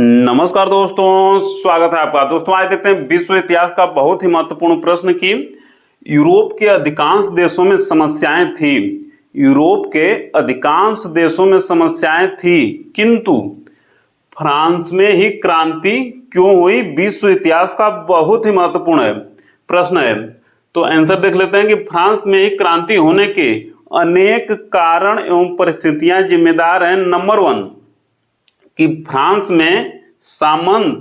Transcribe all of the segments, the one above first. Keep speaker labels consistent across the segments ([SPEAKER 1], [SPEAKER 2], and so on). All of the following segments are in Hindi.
[SPEAKER 1] नमस्कार दोस्तों, स्वागत है आपका। दोस्तों आज देखते हैं विश्व इतिहास का बहुत ही महत्वपूर्ण प्रश्न कि यूरोप के अधिकांश देशों में समस्याएं थी। यूरोप के अधिकांश देशों में समस्याएं थी किंतु फ्रांस में ही क्रांति क्यों हुई? विश्व इतिहास का बहुत ही महत्वपूर्ण प्रश्न है। तो आंसर देख लेते हैं कि फ्रांस में ही क्रांति होने के अनेक कारण एवं परिस्थितियां जिम्मेदार हैं। नंबर 1 कि फ्रांस में सामंत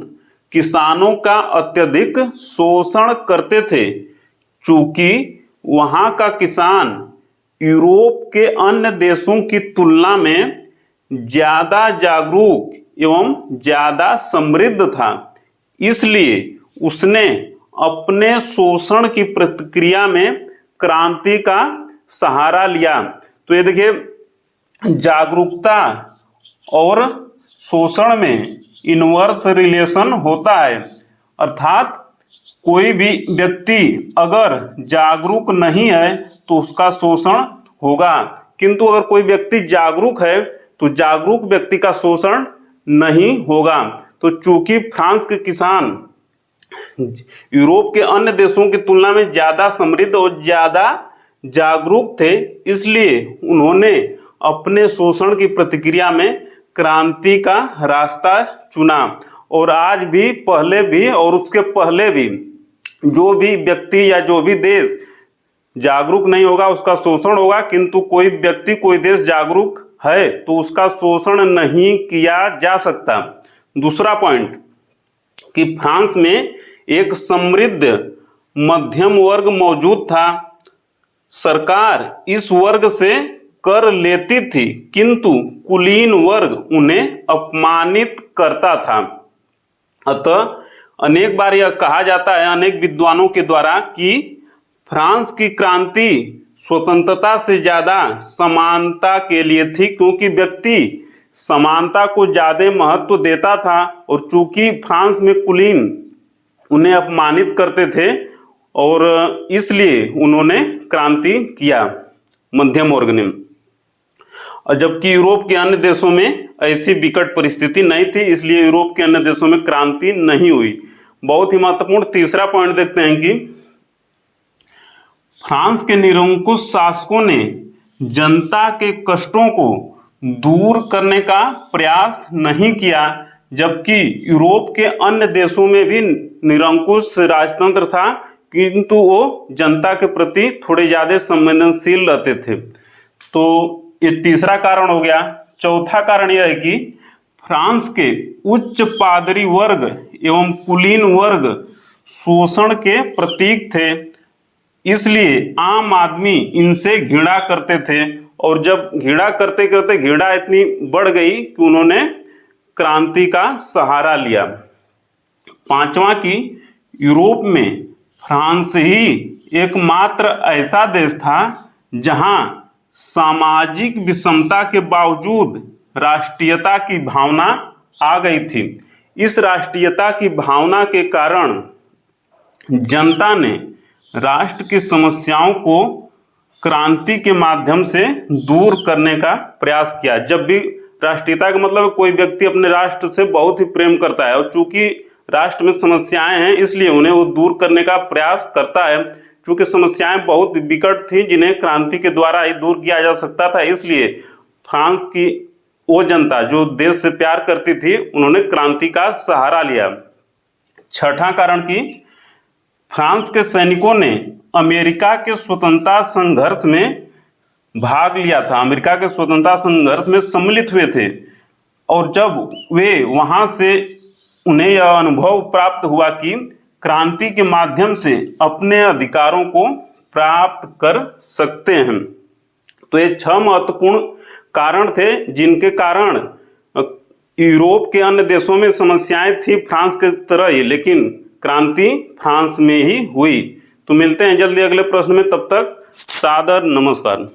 [SPEAKER 1] किसानों का अत्यधिक शोषण करते थे। चूंकि वहां का किसान यूरोप के अन्य देशों की तुलना में ज्यादा जागरूक एवं ज्यादा समृद्ध था, इसलिए उसने अपने शोषण की प्रतिक्रिया में क्रांति का सहारा लिया। तो ये देखिए, जागरूकता और शोषण में इनवर्स रिलेशन होता है, अर्थात कोई भी व्यक्ति अगर जागरूक नहीं है तो उसका शोषण होगा, किंतु अगर कोई व्यक्ति जागरूक है तो जागरूक व्यक्ति का शोषण नहीं होगा। तो चूंकि फ्रांस के किसान यूरोप के अन्य देशों की तुलना में ज्यादा समृद्ध और ज्यादा जागरूक थे, इसलिए उन्होंने अपने शोषण की प्रतिक्रिया में क्रांति का रास्ता चुना। और आज भी, पहले भी और उसके पहले भी जो भी व्यक्ति या जो भी देश जागरूक नहीं होगा उसका शोषण होगा, किंतु कोई व्यक्ति कोई देश जागरूक है तो उसका शोषण नहीं किया जा सकता। दूसरा पॉइंट कि फ्रांस में एक समृद्ध मध्यम वर्ग मौजूद था। सरकार इस वर्ग से कर लेती थी किंतु कुलीन वर्ग उन्हें अपमानित करता था। अतः अनेक बार यह कहा जाता है अनेक विद्वानों के द्वारा कि फ्रांस की क्रांति स्वतंत्रता से ज्यादा समानता के लिए थी, क्योंकि व्यक्ति समानता को ज्यादा महत्व देता था और चूंकि फ्रांस में कुलीन उन्हें अपमानित करते थे और इसलिए उन्होंने क्रांति किया मध्यम वर्ग ने। और जबकि यूरोप के अन्य देशों में ऐसी विकट परिस्थिति नहीं थी, इसलिए यूरोप के अन्य देशों में क्रांति नहीं हुई। बहुत ही महत्वपूर्ण तीसरा पॉइंट देखते हैं कि फ्रांस के निरंकुश शासकों ने जनता के कष्टों को दूर करने का प्रयास नहीं किया, जबकि यूरोप के अन्य देशों में भी निरंकुश राजतंत्र था किंतु वो जनता के प्रति थोड़े ज्यादा संवेदनशील रहते थे। तो ये तीसरा कारण हो गया। चौथा कारण यह है कि फ्रांस के उच्च पादरी वर्ग एवं कुलीन वर्ग शोषण के प्रतीक थे, इसलिए आम आदमी इनसे घृणा करते थे और जब घृणा करते करते घृणा इतनी बढ़ गई कि उन्होंने क्रांति का सहारा लिया। पांचवा कि यूरोप में फ्रांस ही एकमात्र ऐसा देश था जहां सामाजिक विषमता के बावजूद राष्ट्रीयता की भावना आ गई थी। इस राष्ट्रीयता की भावना के कारण जनता ने राष्ट्र की समस्याओं को क्रांति के माध्यम से दूर करने का प्रयास किया। जब भी राष्ट्रीयता का मतलब कोई व्यक्ति अपने राष्ट्र से बहुत ही प्रेम करता है और चूंकि राष्ट्र में समस्याएं हैं इसलिए उन्हें वो दूर करने का प्रयास करता है। चूंकि समस्याएं बहुत विकट थी जिन्हें क्रांति के द्वारा ही दूर किया जा सकता था, इसलिए फ्रांस की वो जनता जो देश से प्यार करती थी उन्होंने क्रांति का सहारा लिया। छठा कारण कि फ्रांस के सैनिकों ने अमेरिका के स्वतंत्रता संघर्ष में भाग लिया था, अमेरिका के स्वतंत्रता संघर्ष में सम्मिलित हुए थे और जब वे वहां से उन्हें यह अनुभव प्राप्त हुआ कि क्रांति के माध्यम से अपने अधिकारों को प्राप्त कर सकते हैं। तो ये 6 महत्वपूर्ण कारण थे जिनके कारण यूरोप के अन्य देशों में समस्याएं थी फ्रांस के तरह ही, लेकिन क्रांति फ्रांस में ही हुई। तो मिलते हैं जल्दी अगले प्रश्न में, तब तक सादर नमस्कार।